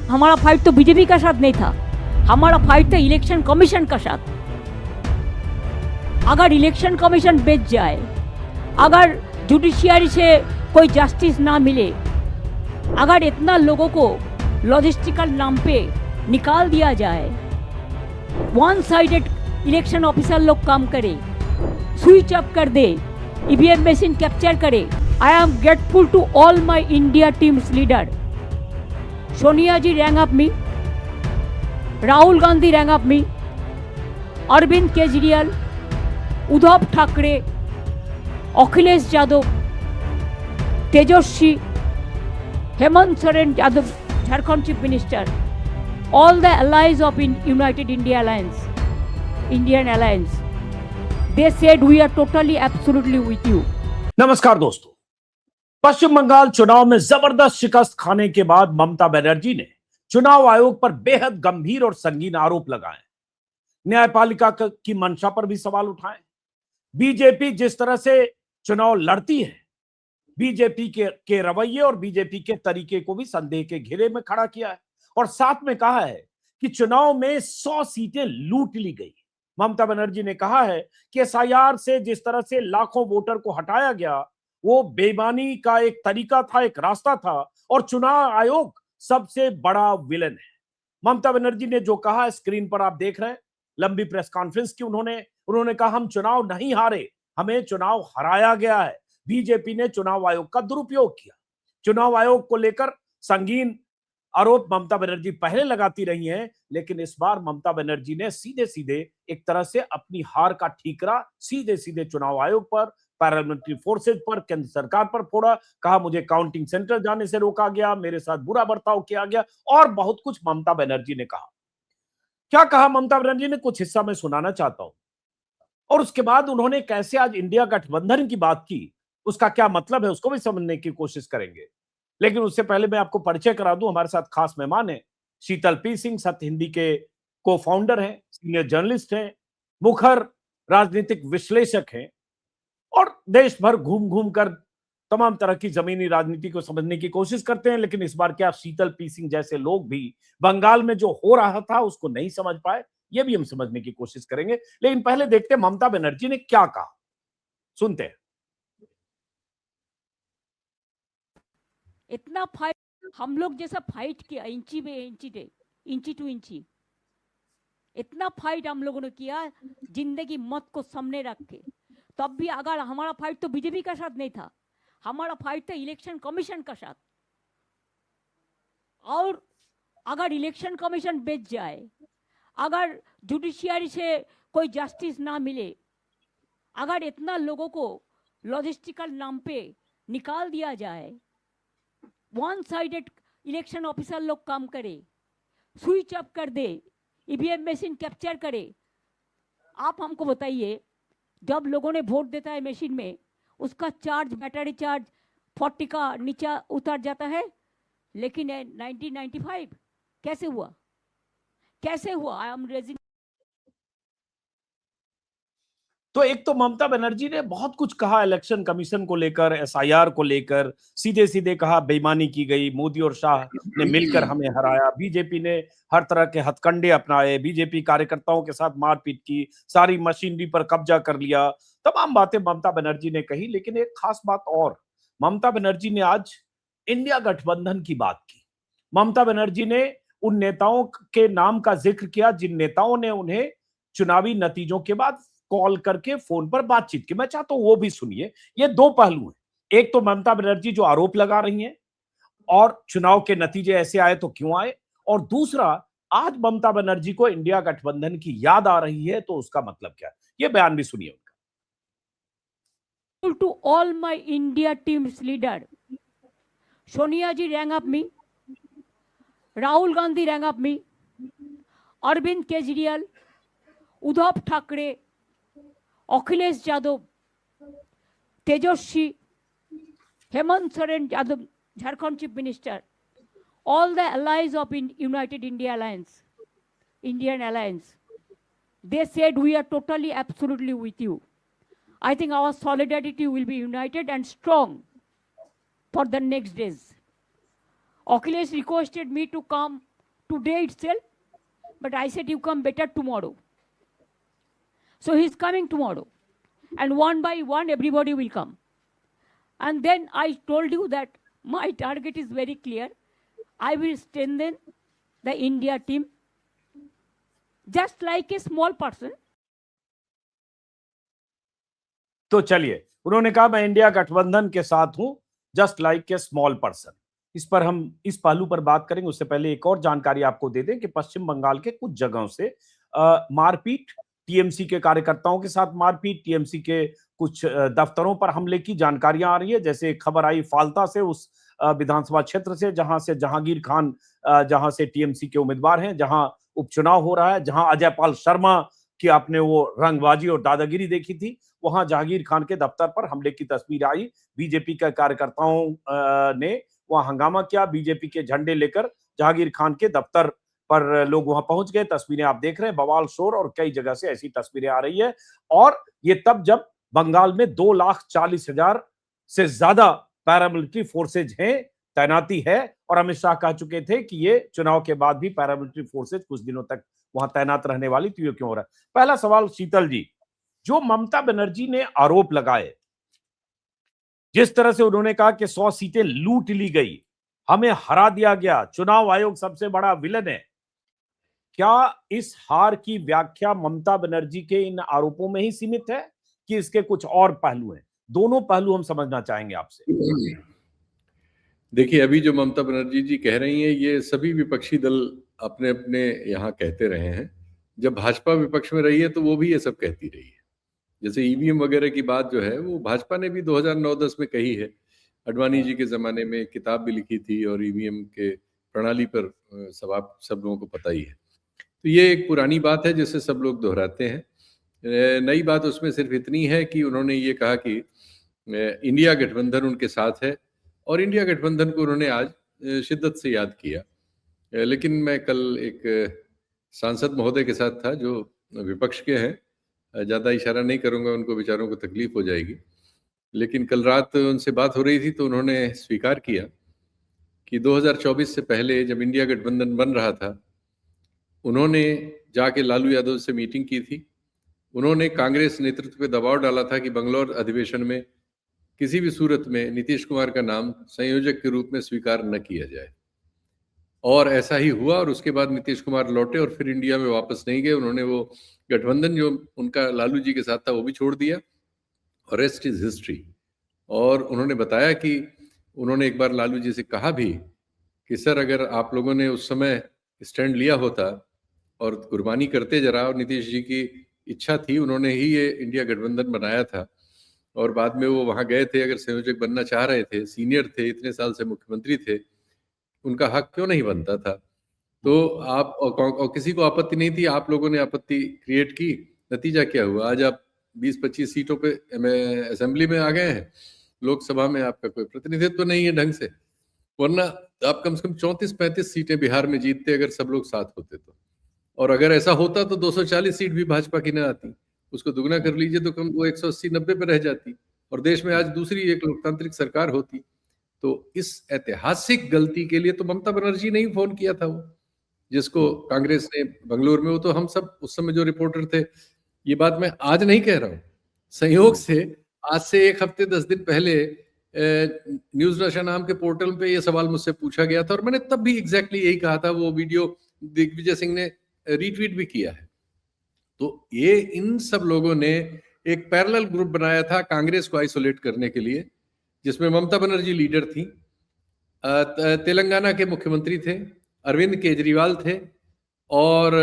हमारा फाइट तो बीजेपी का साथ नहीं था, हमारा फाइट था इलेक्शन कमीशन का साथ। अगर इलेक्शन कमीशन बेच जाए, अगर जुडिशियरी से कोई जस्टिस ना मिले, अगर इतना लोगों को लॉजिस्टिकल नाम पे निकाल दिया जाए, वन साइडेड इलेक्शन ऑफिसर लोग काम करे, स्विच अप कर दे, ईवीएम मशीन कैप्चर करे। I am grateful to all my India teams leader. Sonia ji rang up me, Rahul Gandhi rang up me, Arvind Kejriwal, Uddhav Thackeray, Akhilesh Yadav, Tejaswi, Hemant Soren Yadav, Jharkhand Chief Minister, all the allies of United India Alliance, Indian Alliance, they said we are totally, absolutely with you. नमस्कार दोस्तों, पश्चिम बंगाल चुनाव में जबरदस्त शिकस्त खाने के बाद ममता बनर्जी ने चुनाव आयोग पर बेहद गंभीर और संगीन आरोप लगाए, न्यायपालिका की मंशा पर भी सवाल उठाए। बीजेपी जिस तरह से चुनाव लड़ती है, बीजेपी के रवैये और बीजेपी के तरीके को भी संदेह के घेरे में खड़ा किया है और साथ में कहा है कि चुनाव में 100 सीटें लूट ली गई। ममता बनर्जी ने कहा है कि एसआईआर से जिस तरह से लाखों वोटर को हटाया गया, वो बेईमानी का एक तरीका था, एक रास्ता था और चुनाव आयोग सबसे बड़ा विलन है। ममता बनर्जी ने जो कहा, स्क्रीन पर आप देख रहे हैं, लंबी प्रेस कॉन्फ्रेंस की उन्होंने कहा हम चुनाव नहीं हारे, हमें चुनाव हराया गया है। बीजेपी ने चुनाव आयोग का दुरुपयोग किया। चुनाव आयोग को लेकर संगीन आरोप ममता बनर्जी पहले लगाती रही हैं, लेकिन इस बार ममता बनर्जी ने सीधे सीधे एक तरह से अपनी हार का ठीकरा सीधे सीधे चुनाव आयोग पर, पैरामिलिट्री फोर्सेज पर, केंद्र सरकार पर फोड़ा। कहा मुझे काउंटिंग सेंटर जाने से रोका गया, मेरे साथ बुरा बर्ताव किया गया और बहुत कुछ ममता बनर्जी ने कहा। क्या कहा ममता बनर्जी ने, कुछ हिस्सा मैं सुनाना चाहता हूं और उसके बाद उन्होंने कैसे आज इंडिया गठबंधन की बात की, उसका क्या मतलब है उसको भी समझने की कोशिश करेंगे। लेकिन उससे पहले मैं आपको परिचय करा दूं, हमारे साथ खास मेहमान है शीतल पी सिंह, सत्य हिंदी के को फाउंडर हैं, सीनियर जर्नलिस्ट हैं, मुखर राजनीतिक विश्लेषक हैं और देश भर घूम घूम कर तमाम तरह की जमीनी राजनीति को समझने की कोशिश करते हैं। लेकिन इस बार क्या शीतल पी सिंह जैसे लोग भी बंगाल में जो हो रहा था उसको नहीं समझ पाए, ये भी हम समझने की कोशिश करेंगे। लेकिन पहले देखते हैं ममता बनर्जी ने क्या कहा, सुनते हैं। इतना फाइट हम लोग जैसा फाइट किया, इंची टू इंची, इतना फाइट हम लोगों ने किया जिंदगी मौत को सामने रख के। तब भी अगर हमारा फाइट तो बीजेपी का साथ नहीं था, हमारा फाइट था इलेक्शन कमीशन का साथ। और अगर इलेक्शन कमीशन बेच जाए, अगर जुडिशियरी से कोई जस्टिस ना मिले, अगर इतना लोगों को लॉजिस्टिकल नाम पे निकाल दिया जाए, वन साइडेड इलेक्शन ऑफिसर लोग काम करे, स्विच अप कर दे, ईवीएम मशीन कैप्चर करे। आप हमको बताइए, जब लोगों ने वोट देता है मशीन में, उसका चार्ज, बैटरी चार्ज 40 का नीचे उतर जाता है, लेकिन 1995 कैसे हुआ? I am raising. तो एक तो ममता बनर्जी ने बहुत कुछ कहा इलेक्शन कमीशन को लेकर, एसआईआर को लेकर, सीधे सीधे कहा बेईमानी की गई, मोदी और शाह ने मिलकर हमें हराया, बीजेपी ने हर तरह के हथकंडे अपनाए, बीजेपी कार्यकर्ताओं के साथ मारपीट की, सारी मशीनरी पर कब्जा कर लिया, तमाम बातें ममता बनर्जी ने कही। लेकिन एक खास बात और, ममता बनर्जी ने आज इंडिया गठबंधन की बात की। ममता बनर्जी ने उन नेताओं के नाम का जिक्र किया जिन नेताओं ने उन्हें चुनावी नतीजों के बाद कॉल करके फोन पर बातचीत की। मैं चाहता हूं वो भी सुनिए। ये दो पहलू हैं, एक तो ममता बनर्जी जो आरोप लगा रही हैं और चुनाव के नतीजे ऐसे आए तो क्यों आए, और दूसरा आज ममता बनर्जी को इंडिया गठबंधन की याद आ रही है तो उसका मतलब क्या है, ये बयान भी सुनिए उनका। To all my India teams leader, Sonia ji rang up me, Rahul Gandhi rang up me, Arvind Kejriwal, Uddhav Thackeray, Akhilesh Yadav, Tejaswi, Hemant Soren Yadav, Jharkhand Chief Minister, all the allies of United India Alliance, Indian Alliance, they said we are totally, absolutely with you. I think our solidarity will be united and strong for the next days. Akhilesh requested me to come today itself, but I said you come better tomorrow. So he's coming tomorrow, and one by one everybody will come. And then I told you that my target is very clear. I will strengthen the India team just like a small person. तो चलिए, उन्होंने कहा मैं India गठबंधन के साथ हूं, just like a small person. इस पर हम इस पहलू पर बात करेंगे, उससे पहले एक और जानकारी आपको दे दें कि पश्चिम बंगाल के कुछ जगहों से मारपीट, टीएमसी के कार्यकर्ताओं के साथ मारपीट, टीएमसी के कुछ दफ्तरों पर हमले की जानकारियां आ रही है। जैसे खबर आई फाल्ता से, उस विधानसभा क्षेत्र से जहां से जहांगीर खान, जहां से टीएमसी के उम्मीदवार हैं, जहां उपचुनाव हो रहा है, जहां अजय पाल शर्मा की आपने वो रंगबाजी और दादागिरी देखी थी, वहां जहांगीर खान के दफ्तर पर हमले की तस्वीर आई। बीजेपी के कार्यकर्ताओं ने वहां हंगामा किया, बीजेपी के झंडे लेकर जहांगीर खान के दफ्तर पर लोग वहां पहुंच गए। तस्वीरें आप देख रहे हैं, बवाल शोर, और कई जगह से ऐसी तस्वीरें आ रही है। और ये तब जब बंगाल में 2,40,000 से ज्यादा पैरामिलिट्री फोर्सेज हैं, तैनाती है, और अमित शाह कह चुके थे कि ये चुनाव के बाद भी पैरामिलिट्री फोर्सेज कुछ दिनों तक वहां तैनात रहने वाली, तो ये क्यों हो रहा है? पहला सवाल शीतल जी, जो ममता बनर्जी ने आरोप लगाए, जिस तरह से उन्होंने कहा कि 100 सीटें लूट ली गई, हमें हरा दिया गया, चुनाव आयोग सबसे बड़ा विलन है, क्या इस हार की व्याख्या ममता बनर्जी के इन आरोपों में ही सीमित है कि इसके कुछ और पहलू हैं? दोनों पहलू हम समझना चाहेंगे आपसे। देखिए, अभी जो ममता बनर्जी जी कह रही हैं, ये सभी विपक्षी दल अपने अपने यहाँ कहते रहे हैं। जब भाजपा विपक्ष में रही है तो वो भी ये सब कहती रही है। जैसे ईवीएम वगैरह की बात जो है, वो भाजपा ने भी 2009-10 में कही है। अडवाणी जी के ज़माने में एक किताब भी लिखी थी, और ईवीएम के प्रणाली पर सब लोगों को पता ही है। तो ये एक पुरानी बात है जिसे सब लोग दोहराते हैं। नई बात उसमें सिर्फ इतनी है कि उन्होंने ये कहा कि इंडिया गठबंधन उनके साथ है, और इंडिया गठबंधन को उन्होंने आज शिद्दत से याद किया। लेकिन मैं कल एक सांसद महोदय के साथ था जो विपक्ष के हैं, ज़्यादा इशारा नहीं करूंगा, उनको बेचारों को तकलीफ हो जाएगी, लेकिन कल रात उनसे बात हो रही थी तो उन्होंने स्वीकार किया कि 2024 से पहले जब इंडिया गठबंधन बन रहा था, उन्होंने जाके लालू यादव से मीटिंग की थी। उन्होंने कांग्रेस नेतृत्व पे दबाव डाला था कि बंगलौर अधिवेशन में किसी भी सूरत में नीतीश कुमार का नाम संयोजक के रूप में स्वीकार न किया जाए, और ऐसा ही हुआ। और उसके बाद नीतीश कुमार लौटे और फिर इंडिया में वापस नहीं गए। उन्होंने वो गठबंधन जो उनका लालू जी के साथ था वो भी छोड़ दिया, और रेस्ट इज हिस्ट्री। और उन्होंने बताया कि उन्होंने एक बार लालू जी से कहा भी कि सर, अगर आप लोगों ने उस समय स्टैंड लिया होता और कुर्बानी करते जरा, और नीतीश जी की इच्छा थी, उन्होंने ही ये इंडिया गठबंधन बनाया था, और बाद में वो वहां गए थे, अगर संयोजक बनना चाह रहे थे, सीनियर थे, इतने साल से मुख्यमंत्री थे, उनका हक क्यों नहीं बनता था? तो आप और किसी को आपत्ति नहीं थी, आप लोगों ने आपत्ति क्रिएट की। नतीजा क्या हुआ? आज आप 20-25 सीटों पे असेंबली में आ गए हैं, लोकसभा में आपका कोई प्रतिनिधित्व नहीं है ढंग से, वरना आप कम से कम 34-35 सीटें बिहार में जीतते अगर सब लोग साथ होते तो। और अगर ऐसा होता तो 240 सीट भी भाजपा की न आती, उसको दुगना कर लीजिए तो कम वो 180-90 पे रह जाती, और देश में आज दूसरी एक लोकतांत्रिक सरकार होती। तो इस ऐतिहासिक गलती के लिए तो ममता बनर्जी ने ही फोन किया था, वो जिसको कांग्रेस ने बंगलुरु में, वो तो हम सब उस समय जो रिपोर्टर थे, ये बात मैं आज नहीं कह रहा हूँ, संयोग से आज से 1 हफ्ते 10 दिन पहले न्यूज नशा नाम के पोर्टल पे ये सवाल मुझसे पूछा गया था, और मैंने तब भी एग्जैक्टली यही कहा था। वो वीडियो दिग्विजय सिंह ने रीट्वीट भी किया है। तो ये इन सब लोगों ने एक पैरेलल ग्रुप बनाया था कांग्रेस को आइसोलेट करने के लिए, जिसमें ममता बनर्जी लीडर थी, तेलंगाना के मुख्यमंत्री थे, अरविंद केजरीवाल थे, और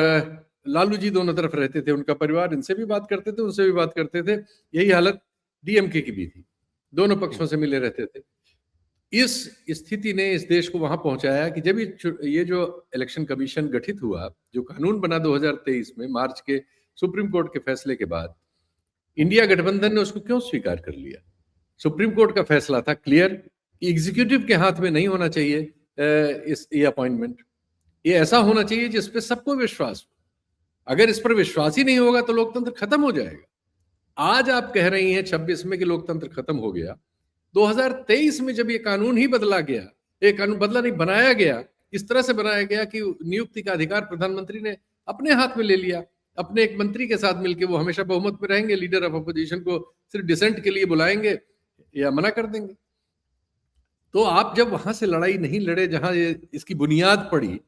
लालू जी दोनों तरफ रहते थे, उनका परिवार इनसे भी बात करते थे, उनसे भी बात करते थे। यही हालत डीएमके की भी थी, दोनों पक्षों से मिले रहते थे। इस स्थिति ने इस देश को वहां पहुंचाया कि जब ये जो इलेक्शन कमीशन गठित हुआ, जो कानून बना 2023 में मार्च के सुप्रीम कोर्ट के फैसले के बाद, इंडिया गठबंधन ने उसको क्यों स्वीकार कर लिया? सुप्रीम कोर्ट का फैसला था क्लियर कि एग्जीक्यूटिव के हाथ में नहीं होना चाहिए ये अपॉइंटमेंट, ये ऐसा होना चाहिए जिसपे सबको विश्वास हो। अगर इस पर विश्वास ही नहीं होगा तो लोकतंत्र खत्म हो जाएगा। आज आप कह रही हैं 26 में कि लोकतंत्र खत्म हो गया। 2023 में जब ये कानून ही बदला गया, एक कानून बदला नहीं बनाया गया, इस तरह से बनाया गया कि नियुक्ति का अधिकार प्रधानमंत्री ने अपने हाथ में ले लिया। अपने एक मंत्री के साथ मिलकर वो हमेशा बहुमत में रहेंगे, लीडर ऑफ अपोजिशन को सिर्फ डिसेंट के लिए बुलाएंगे या मना कर देंगे। तो आप जब वहां से लड़ाई नहीं लड़े जहां ये इसकी बुनियाद पड़ी,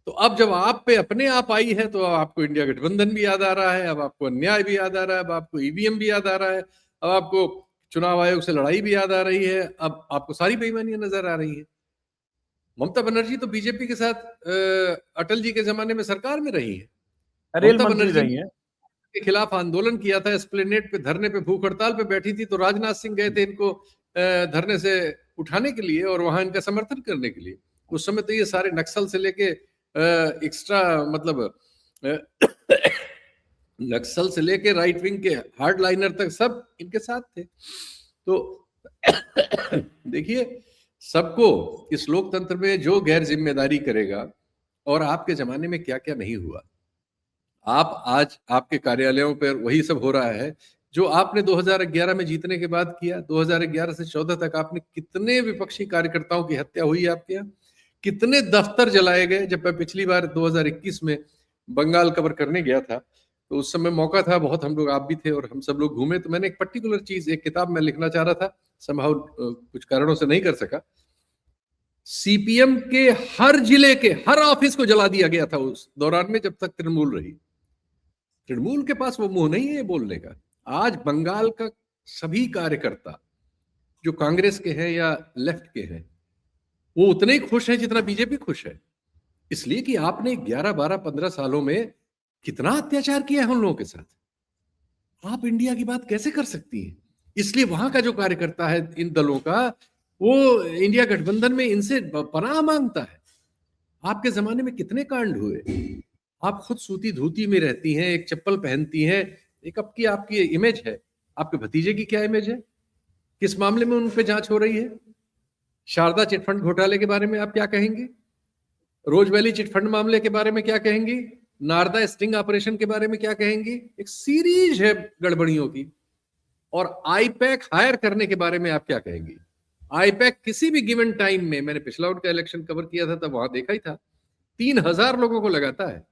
तो अब जब आप पे अपने आप आई है तो आपको इंडिया गठबंधन भी याद आ रहा है, अब आपको अन्याय भी याद आ रहा है, अब आपको ईवीएम भी याद आ रहा है, अब आपको चुनाव आयोग से लड़ाई भी याद आ रही है, अब आपको सारी बेईमानियां नजर आ रही है। ममता बनर्जी तो बीजेपी के साथ अटल जी के जमाने में सरकार में रही है। रेल ममता मंत्री बनर्जी रही है। के खिलाफ आंदोलन किया था, एस्प्लेनेड पे धरने पे भूख हड़ताल पे बैठी थी, तो राजनाथ सिंह गए थे इनको धरने से उठाने के लिए और वहां इनका समर्थन करने के लिए। उस समय तो ये सारे नक्सल से लेके एक्स्ट्रा मतलब नक्सल से लेके राइट विंग के हार्ड लाइनर तक सब इनके साथ थे। तो देखिए, सबको इस लोकतंत्र में जो गैर जिम्मेदारी करेगा, और आपके जमाने में क्या क्या नहीं हुआ। आप आज आपके कार्यालयों पर वही सब हो रहा है जो आपने 2011 में जीतने के बाद किया। 2011 से 14 तक आपने कितने विपक्षी कार्यकर्ताओं की हत्या हुई आपके यहाँ, कितने दफ्तर जलाए गए। जब मैं पिछली बार 2021 में बंगाल कवर करने गया था, तो उस समय मौका था बहुत, हम लोग, आप भी थे और हम सब लोग घूमे, तो मैंने एक पर्टिकुलर चीज, एक किताब में लिखना चाह रहा था, संभव कुछ कारणों से नहीं कर सका। सीपीएम के हर जिले के हर ऑफिस को जला दिया गया था उस दौरान में, जब तक तृणमूल रही। तृणमूल के पास वो मुंह नहीं है बोलने का। आज बंगाल का सभी कार्यकर्ता जो कांग्रेस के हैं या लेफ्ट के हैं, वो उतने ही खुश हैं जितना बीजेपी खुश है, इसलिए कि आपने 11, 12, 15 सालों में कितना अत्याचार किया है उन लोगों के साथ। आप इंडिया की बात कैसे कर सकती हैं? इसलिए वहां का जो कार्यकर्ता है इन दलों का, वो इंडिया गठबंधन में इनसे पनाह मांगता है। आपके जमाने में कितने कांड हुए। आप खुद सूती धोती में रहती हैं, एक चप्पल पहनती हैं, एक आपकी इमेज है। आपके भतीजे की क्या इमेज है? किस मामले में उन पे जांच हो रही है? शारदा चिटफंड घोटाले के बारे में आप क्या कहेंगे? रोज वैली चिटफंड मामले के बारे में क्या कहेंगी? नारदा स्टिंग ऑपरेशन के बारे में क्या कहेंगी? एक सीरीज है गड़बड़ियों की। और आईपैक हायर करने के बारे में आप क्या कहेंगी? आईपैक किसी भी गिवन टाइम में, मैंने पिछला उनका इलेक्शन कवर किया था तब वहां देखा ही था, 3000 लोगों को लगाता है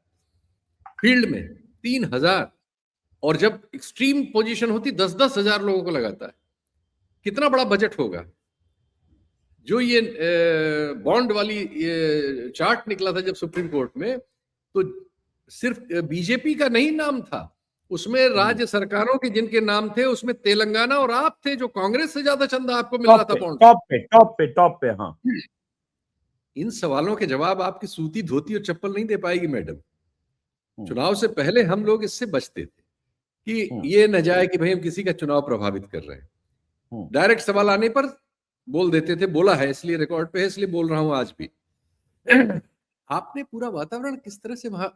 फील्ड में, 3000। और जब एक्सट्रीम पोजीशन होती 10-10 हजार लोगों को लगाता है। कितना बड़ा बजट होगा। जो ये बॉन्ड वाली ये चार्ट निकला था जब सुप्रीम कोर्ट में, तो सिर्फ बीजेपी का नहीं नाम था उसमें, राज्य सरकारों के जिनके नाम थे उसमें तेलंगाना और आप थे, जो कांग्रेस से ज्यादा चंदा आपको मिल रहा था बॉन्ड। टॉप पे। हाँ, इन सवालों के जवाब आपकी सूती धोती और चप्पल नहीं दे पाएगी मैडम। चुनाव से पहले हम लोग इससे बचते थे कि ये न जाए कि भाई हम किसी का चुनाव प्रभावित कर रहे हैं। डायरेक्ट सवाल आने पर बोल देते थे, बोला है इसलिए रिकॉर्ड पे है इसलिए बोल रहा हूं आज भी। आपने पूरा वातावरण किस तरह से वहां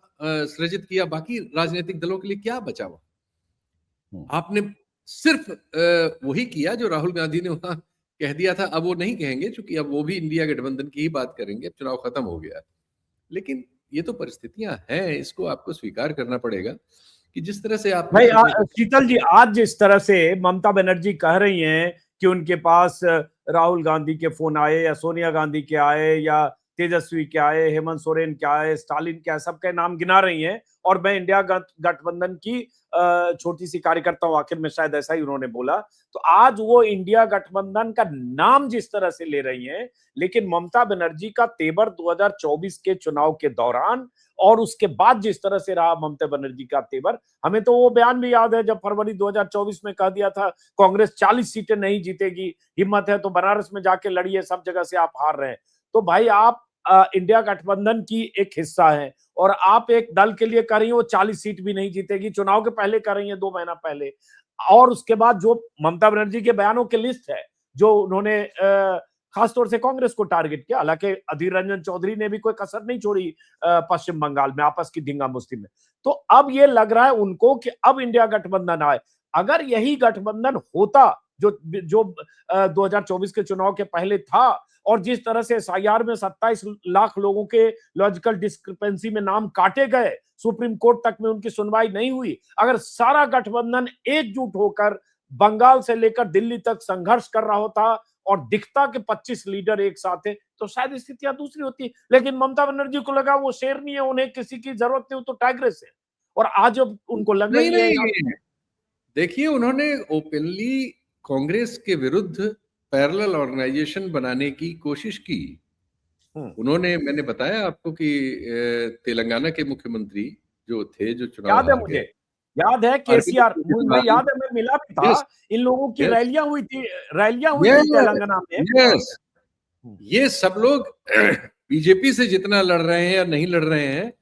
सृजित किया, बाकी राजनीतिक दलों के लिए क्या बचा हुआ? आपने सिर्फ वही किया जो राहुल गांधी ने वहां कह दिया था। अब वो नहीं कहेंगे क्योंकि अब वो भी इंडिया गठबंधन की ही बात करेंगे, चुनाव खत्म हो गया। लेकिन ये तो परिस्थितियां हैं, इसको आपको स्वीकार करना पड़ेगा कि जिस तरह से आप भाई शीतल जी, आज जिस तरह से ममता बनर्जी कह रही हैं कि उनके पास राहुल गांधी के फोन आए या सोनिया गांधी के आए या तेजस्वी के आए, हेमंत सोरेन के आए, स्टालिन के आए, सबके नाम गिना रही हैं, और मैं इंडिया गठबंधन की छोटी सी कार्यकर्ता हूं, आखिर में शायद ऐसा ही उन्होंने बोला। तो आज वो इंडिया गठबंधन का नाम जिस तरह से ले रही हैं, लेकिन ममता बनर्जी का तेवर 2024 के चुनाव के दौरान और उसके बाद जिस तरह से रहा ममता बनर्जी का तेवर, हमें तो वो बयान भी याद है जब फरवरी 2024 में कह दिया था कांग्रेस 40 सीटें नहीं जीतेगी, हिम्मत है तो बनारस में जाके लड़िए, सब जगह से आप हार रहे हैं। तो भाई आप इंडिया गठबंधन की एक हिस्सा है और आप एक दल के लिए कर रही हो 40 सीट भी नहीं जीतेगी, चुनाव के पहले कर रही है 2 महीना पहले। और उसके बाद जो ममता बनर्जी के बयानों की लिस्ट है जो उन्होंने खासतौर से कांग्रेस को टारगेट किया, हालांकि अधीर रंजन चौधरी ने भी कोई कसर नहीं छोड़ी पश्चिम बंगाल में आपस की धींगा मुश्ती में। तो अब ये लग रहा है उनको कि अब इंडिया गठबंधन आए। अगर यही गठबंधन होता जो 2024 के चुनाव के पहले था, और जिस तरह से एसआईआर में 27 लाख लोगों के लॉजिकल डिस्क्रिपेंसी में नाम काटे गए, सुप्रीम कोर्ट तक में उनकी सुनवाई नहीं हुई, अगर सारा गठबंधन एकजुट होकर बंगाल से लेकर दिल्ली तक संघर्ष कर रहा होता और दिखता कि 25 लीडर एक साथ है तो शायद स्थितियां दूसरी होती। लेकिन ममता बनर्जी को लगा वो शेर नहीं है, उन्हें किसी की जरूरत नहीं, वो तो टाइग्रेस है। और आज अब उनको लग नहीं रही है नहीं, देखिए उन्होंने ओपनली कांग्रेस के विरुद्ध पैरेलल ऑर्गेनाइजेशन बनाने की कोशिश की। उन्होंने, मैंने बताया आपको कि तेलंगाना के मुख्यमंत्री जो थे, जो चुनाव याद है हार मुझे, गए, याद है अरविंद केसीआर, मैं केजरीवाल। याद है, मैं मिला भी था। यस इन लोगों की यस रैलियां हुई थी यस तेलंगाना में। यस, ये सब लोग बीजेपी से जितना लड़ रहे हैं या नहीं लड़ रहे हैं,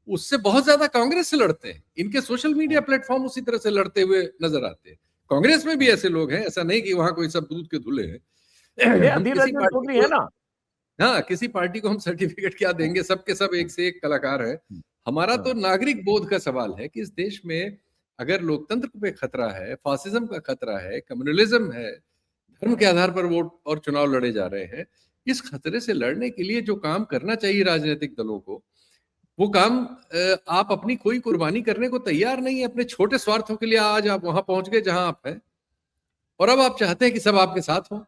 उससे बहुत ज्यादा कांग्रेस से लड़ते हैं। इनके सोशल मीडिया प्लेटफॉर्म उसी तरह से लड़ते हुए नजर आते हैं। कांग्रेस में भी ऐसे लोग हैं, ऐसा नहीं कि वहां कोई सब दूध के धुले हैं। हम अधीर किसी रंजन पार्टी चौधरी को, है ना। हाँ, किसी पार्टी को हम सर्टिफिकेट क्या देंगे, सबके सब एक से एक कलाकार है। हमारा तो नागरिक बोध का सवाल है कि इस देश में अगर लोकतंत्र पे खतरा है, फासिज्म का खतरा है, कम्युनलिज्म है, धर्म के आधार पर वोट और चुनाव लड़े जा रहे हैं, इस खतरे से लड़ने के लिए जो काम करना चाहिए राजनीतिक दलों को, वो काम आप अपनी कोई कुर्बानी करने को तैयार नहीं है। अपने छोटे स्वार्थों के लिए आज आप वहां पहुंच गए जहां आप हैं, और अब आप चाहते हैं कि सब आपके साथ हो।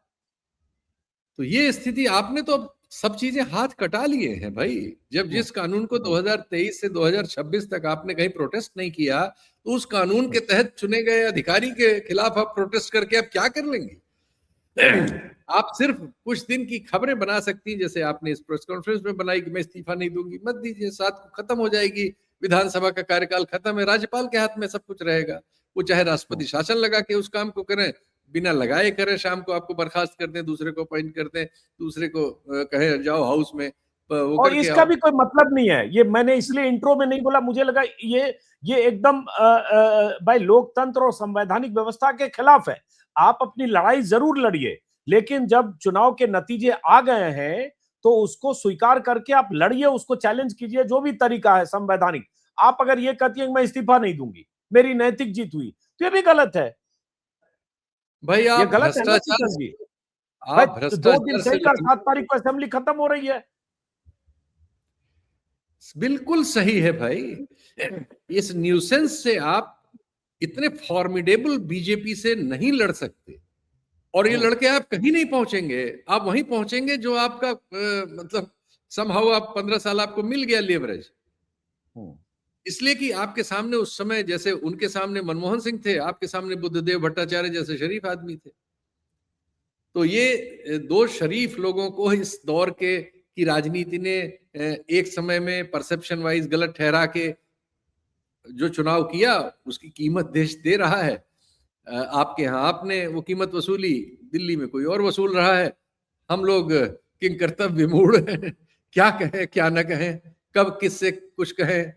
तो ये स्थिति, आपने तो अब सब चीजें हाथ कटा लिए हैं भाई। जब जिस कानून को 2023 से 2026 तक आपने कहीं प्रोटेस्ट नहीं किया, तो उस कानून के तहत चुने गए अधिकारी के खिलाफ आप प्रोटेस्ट करके आप क्या कर लेंगे? आप सिर्फ कुछ दिन की खबरें बना सकती हैं, जैसे आपने इस प्रेस कॉन्फ्रेंस में बनाई कि मैं इस्तीफा नहीं दूंगी। मत दीजिए, 7 को खत्म हो जाएगी, विधानसभा का कार्यकाल खत्म है, राज्यपाल के हाथ में सब कुछ रहेगा। वो चाहे राष्ट्रपति शासन लगा के उस काम को करें, बिना लगाए करें, शाम को आपको बर्खास्त कर दें, दूसरे को अपॉइंट कर दें, दूसरे को कहें जाओ हाउस में वो और करके इसका आओ। भी कोई मतलब नहीं है। ये मैंने इसलिए इंट्रो में नहीं बोला, मुझे लगा ये एकदम भाई लोकतंत्र और संवैधानिक व्यवस्था के खिलाफ है। आप अपनी लड़ाई जरूर लड़िए, लेकिन जब चुनाव के नतीजे आ गए हैं तो उसको स्वीकार करके आप लड़िए, उसको चैलेंज कीजिए, जो भी तरीका है संवैधानिक। आप अगर ये कहती है कि मैं इस्तीफा नहीं दूंगी, मेरी नैतिक जीत हुई, तो ये भी गलत है। भाई ये आप गलत है ना भ्रष्टाचार शीतल जी। भाई आप 2 दिन भ्रष्टाचार से से ही का लड़ने 7 तारीख को असेंबली खत्म हो रही है। बिल्कुल सही है भाई। इस न्यूसेंस से आप इतने फॉर्मिडेबल बीजेपी से नहीं लड़ सकते, और ये लड़के आप कहीं नहीं पहुंचेंगे। आप वहीं पहुंचेंगे जो आपका मतलब समहाउ आप 15 साल आपको मिल गया लेवरेज, इसलिए कि आपके सामने उस समय, जैसे उनके सामने मनमोहन सिंह थे, आपके सामने बुद्धदेव भट्टाचार्य जैसे शरीफ आदमी थे। तो ये दो शरीफ लोगों को इस दौर के की राजनीति ने एक समय में परसेप्शन वाइज गलत ठहरा के जो चुनाव किया, उसकी कीमत देश दे रहा है। आपके यहाँ आपने वो कीमत वसूली, दिल्ली में कोई और वसूल रहा है। हम लोग किंग कर्तव्य विमूढ़ हैं, क्या कहें क्या न कहें, कब किससे कुछ कहें।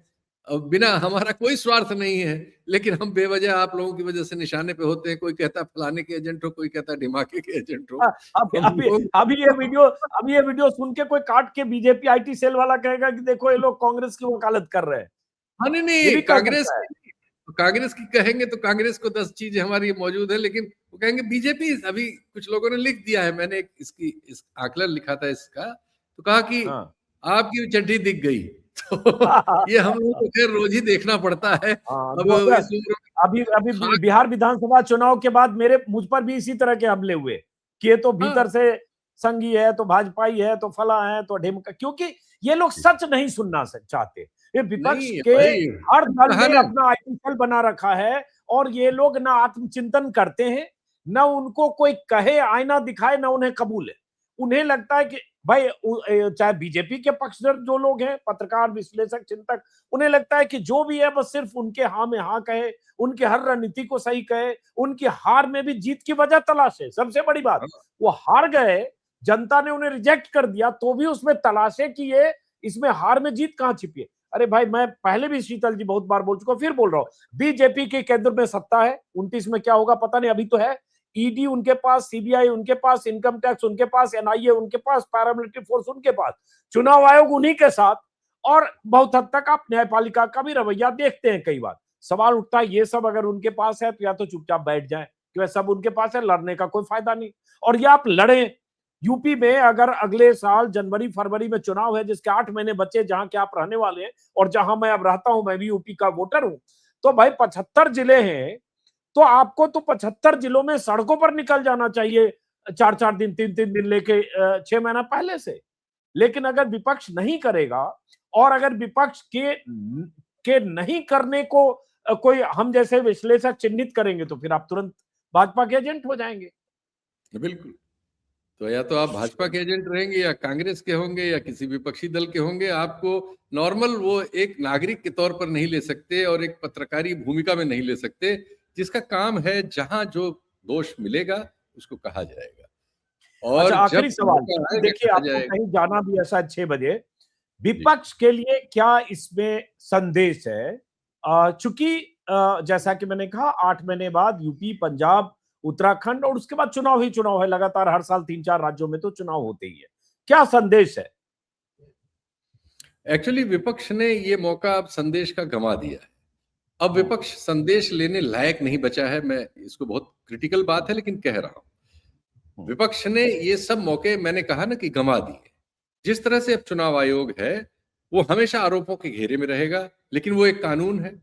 अब बिना, हमारा कोई स्वार्थ नहीं है, लेकिन हम बेवजह आप लोगों की वजह से निशाने पे होते हैं। कोई कहता फलाने के एजेंट हो, कोई कहता ढिमाके के एजेंट हो। अभी हम अभी लोग अभी ये वीडियो सुन के कोई काट के बीजेपी आईटी सेल वाला कहेगा कि देखो ये लोग कांग्रेस की वकालत कर रहे हैं। हाँ नहीं ये नहीं, भी कह सकता है। कांग्रेस की कहेंगे तो कांग्रेस को 10 चीजें हमारी मौजूद है, लेकिन वो कहेंगे बीजेपी। अभी कुछ लोगों ने लिख दिया है, मैंने इस आकलन लिखा था इसका, तो कहा कि हाँ। आपकी चड्डी दिख गई। तो ये हम लोग को खैर रोज ही देखना पड़ता है। हाँ, अब इस उम्र में अभी अभी हाँ बिहार विधानसभा चुनाव के बाद मुझ पर भी इसी तरह के हमले हुए कि ये तो भीतर से संघी है, तो भाजपाई है, तो फला है, तो ढिमका, क्योंकि ये लोग सच नहीं सुनना चाहते। ये विपक्ष नहीं के भाई, हर दल कहा ने ना, अपना आईटी सेल बना रखा है, और ये लोग ना आत्मचिंतन करते हैं, न उनको कोई कहे, आईना दिखाए, न उन्हें कबूल है। उन्हें लगता है कि भाई चाहे बीजेपी के पक्षधर जो लोग हैं, पत्रकार, विश्लेषक, चिंतक, उन्हें लगता है कि जो भी है बस सिर्फ उनके हाँ में हाँ कहे, उनके हर रणनीति को सही कहे, उनकी हार में भी जीत की वजह तलाशे। सबसे बड़ी बात, वो हार गए, जनता ने उन्हें रिजेक्ट कर दिया, तो भी उसमें तलाशे कि ये इसमें हार में जीत कहां छिपी है। अरे भाई, मैं पहले भी शीतल जी बहुत बार बोल चुका हूं, फिर बोल रहा हूं, बीजेपी के केंद्र में सत्ता है, 29 में क्या होगा पता नहीं, अभी तो है। ईडी उनके पास, सीबीआई उनके पास, इनकम टैक्स उनके पास, एनआईए उनके पास, पैरामिलिट्री फोर्स उनके पास, चुनाव आयोग उन्हीं के साथ, और बहुत हद तक आप न्यायपालिका का भी रवैया देखते हैं। कई बार सवाल उठता है, ये सब अगर उनके पास है तो या तो चुपचाप बैठ जाए, कि सब उनके पास है, लड़ने का कोई फायदा नहीं। और ये आप लड़े, यूपी में अगर अगले साल जनवरी फरवरी में चुनाव है, जिसके 8 महीने बचे, जहां के आप रहने वाले हैं और जहां मैं अब रहता हूं, मैं भी यूपी का वोटर हूं, तो भाई 75 जिले हैं, तो आपको तो 75 जिलों में सड़कों पर निकल जाना चाहिए, 4-4 दिन 3-3 दिन लेके 6 महीना पहले से। लेकिन अगर विपक्ष नहीं करेगा और अगर विपक्ष के नहीं करने को कोई हम जैसे विश्लेषक चिन्हित करेंगे तो फिर आप तुरंत भाजपा के एजेंट हो जाएंगे। बिल्कुल। तो या तो आप भाजपा के एजेंट रहेंगे या कांग्रेस के होंगे या किसी विपक्षी दल के होंगे। आपको नॉर्मल वो एक नागरिक के तौर पर नहीं ले सकते और एक पत्रकारी भूमिका में नहीं ले सकते, जिसका काम है जहां जो दोष मिलेगा उसको कहा जाएगा। और अच्छा, आखिरी जब सवाल, मौका आएगा, देखिए कहा आपको जाएगा। कहीं जाना भी है शायद 6 बजे, विपक्ष के लिए क्या इसमें संदेश है? चूंकि जैसा कि मैंने कहा 8 महीने बाद यूपी, पंजाब, उत्तराखंड और उसके बाद चुनाव ही चुनाव है, लगातार हर साल 3-4 राज्यों में तो चुनाव होते ही है। क्या संदेश है? एक्चुअली विपक्ष ने ये मौका अब संदेश का गंवा दिया है। अब विपक्ष संदेश लेने लायक नहीं बचा है। मैं इसको बहुत क्रिटिकल बात है लेकिन कह रहा हूं, विपक्ष ने ये सब मौके, मैंने कहा ना कि गंवा दिए। जिस तरह से अब चुनाव आयोग है वो हमेशा आरोपों के घेरे में रहेगा, लेकिन वो एक कानून है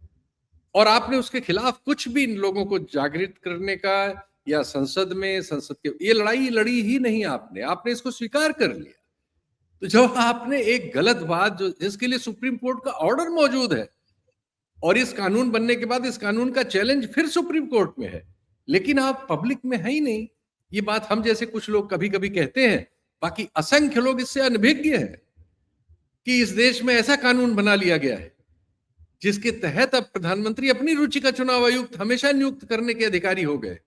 और आपने उसके खिलाफ कुछ भी इन लोगों को जागृत करने का या संसद के ये लड़ाई लड़ी ही नहीं। आपने इसको स्वीकार कर लिया। तो जब आपने एक गलत बात, जो जिसके लिए सुप्रीम कोर्ट का ऑर्डर मौजूद है और इस कानून बनने के बाद इस कानून का चैलेंज फिर सुप्रीम कोर्ट में है, लेकिन आप पब्लिक में है ही नहीं। ये बात हम जैसे कुछ लोग कभी कभी कहते हैं, बाकी असंख्य लोग इससे अनभिज्ञ हैं कि इस देश में ऐसा कानून बना लिया गया है जिसके तहत अब प्रधानमंत्री अपनी रुचि का चुनाव आयुक्त हमेशा नियुक्त करने के अधिकारी हो गए।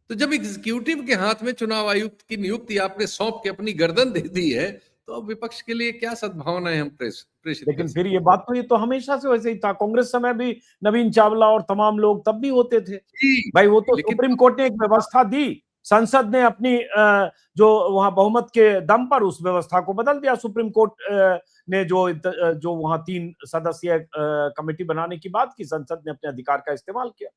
तो जब एग्जीक्यूटिव के हाथ में चुनाव आयुक्त की नियुक्ति आपने सौंप के अपनी गर्दन दे दी है, तो अब विपक्ष के लिए क्या सद्भावनाएं हम प्रेषित लेकिन फिर ये बात तो, ये तो हमेशा से वैसे ही था। कांग्रेस समय भी नवीन चावला और तमाम लोग तब भी होते थे भाई। वो तो सुप्रीम कोर्ट ने एक व्यवस्था दी, संसद ने अपनी जो वहां बहुमत के दम पर उस व्यवस्था को बदल दिया। सुप्रीम कोर्ट ने जो वहां 3 सदस्यीय कमेटी बनाने की बात की, संसद ने अपने अधिकार का इस्तेमाल किया।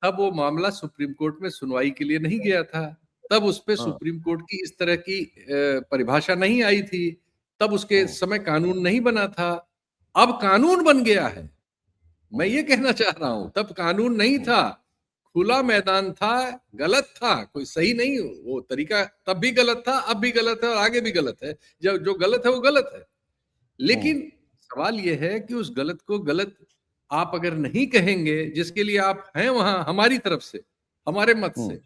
तब वो मामला सुप्रीम कोर्ट में सुनवाई के लिए नहीं गया था, तब उस पे सुप्रीम कोर्ट की इस तरह की परिभाषा नहीं आई थी, तब उसके समय कानून नहीं बना था। अब कानून बन गया है। मैं ये कहना चाह रहा हूं, तब कानून नहीं था, खुला मैदान था, गलत था, कोई सही नहीं। वो तरीका तब भी गलत था, अब भी गलत है और आगे भी गलत है। जब जो गलत है वो गलत है, लेकिन सवाल ये है कि उस गलत को गलत आप अगर नहीं कहेंगे, जिसके लिए आप हैं वहां हमारी तरफ से, हमारे मत से,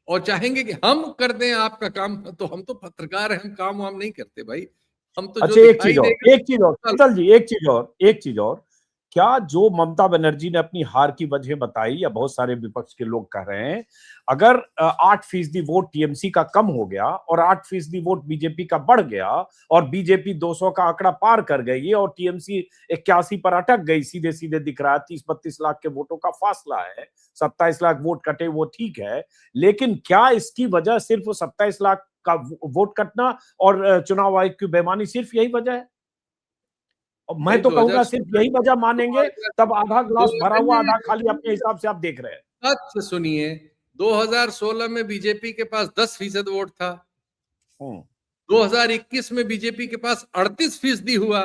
और चाहेंगे कि हम कर दें आपका काम, तो हम तो पत्रकार हैं, हम काम वाम नहीं करते भाई। हम तो अच्छा, एक चीज और शीतल जी, एक चीज और, क्या जो ममता बनर्जी ने अपनी हार की वजह बताई, या बहुत सारे विपक्ष के लोग कह रहे हैं, अगर 8% वोट टीएमसी का कम हो गया और 8% वोट बीजेपी का बढ़ गया और बीजेपी 200 का आंकड़ा पार कर गई और टीएमसी 81 पर अटक गई, सीधे सीधे दिख रहा है 30-32 लाख के वोटों का फासला है, 27 लाख वोट कटे, वो ठीक है, लेकिन क्या इसकी वजह सिर्फ 27 लाख का वोट कटना और चुनाव आयोग की बेईमानी, सिर्फ यही वजह है? मैं तो कहूंगा सिर्फ यही वजह मानेंगे, तब आधा ग्लास भरा हुआ आधा खाली अपने हिसाब से आप देख रहे हैं। सच सुनिए, 2016 में बीजेपी के पास 10% वोट था, 2021 में बीजेपी के पास 38% हुआ।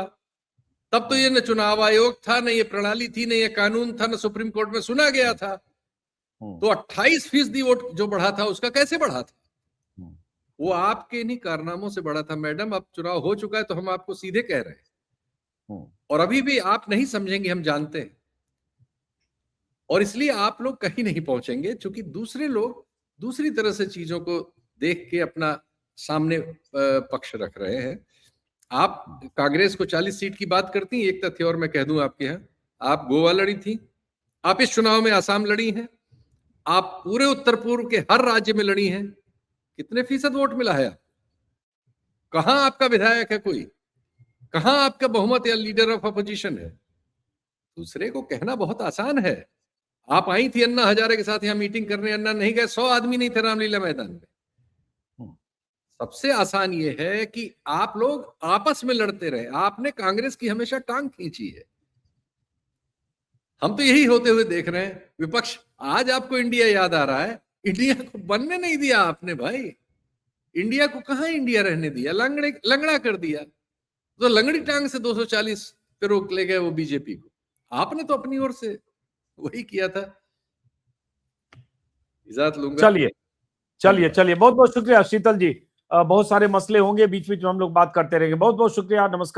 तब तो ये न चुनाव आयोग था, न ये प्रणाली थी, न ये कानून था, न सुप्रीम कोर्ट में सुना गया था। तो 28% वोट जो बढ़ा था, उसका कैसे बढ़ा था? वो आपके नहीं कारनामों से बढ़ा था। मैडम, अब चुनाव हो चुका है तो हम आपको सीधे कह रहे हैं, और अभी भी आप नहीं समझेंगे, हम जानते हैं, और इसलिए आप लोग कहीं नहीं पहुंचेंगे, क्योंकि दूसरे लोग दूसरी तरह से चीजों को देख के अपना सामने पक्ष रख रहे हैं। आप कांग्रेस को 40 सीट की बात करती हैं। एक तथ्य और मैं कह दूं आपके यहाँ, आप गोवा लड़ी थी, आप इस चुनाव में आसाम लड़ी हैं, आप पूरे उत्तर पूर्व के हर राज्य में लड़ी हैं। कितने फीसद वोट मिला है? कहां आपका विधायक है? कोई कहां आपका बहुमत या लीडर ऑफ अपोजिशन है? दूसरे को कहना बहुत आसान है। आप आई थी अन्ना हजारे के साथ यहां मीटिंग करने, अन्ना नहीं गए, 100 आदमी नहीं थे रामलीला मैदान में। सबसे आसान ये है कि आप लोग आपस में लड़ते रहे। आपने कांग्रेस की हमेशा टांग खींची है। हम तो यही होते हुए देख रहे हैं। विपक्ष, आज आपको इंडिया याद आ रहा है, इंडिया को बनने नहीं दिया आपने भाई। इंडिया को कहां इंडिया रहने दिया, लंगड़ा कर दिया। तो लंगड़ी टांग से 240 पे रोक ले गए वो बीजेपी को। आपने तो अपनी ओर से वही किया था। इजाजत लूंगा। चलिए, चलिए चलिए, बहुत बहुत शुक्रिया शीतल जी। बहुत सारे मसले होंगे, बीच बीच में हम लोग बात करते रहेंगे। बहुत बहुत शुक्रिया, नमस्कार।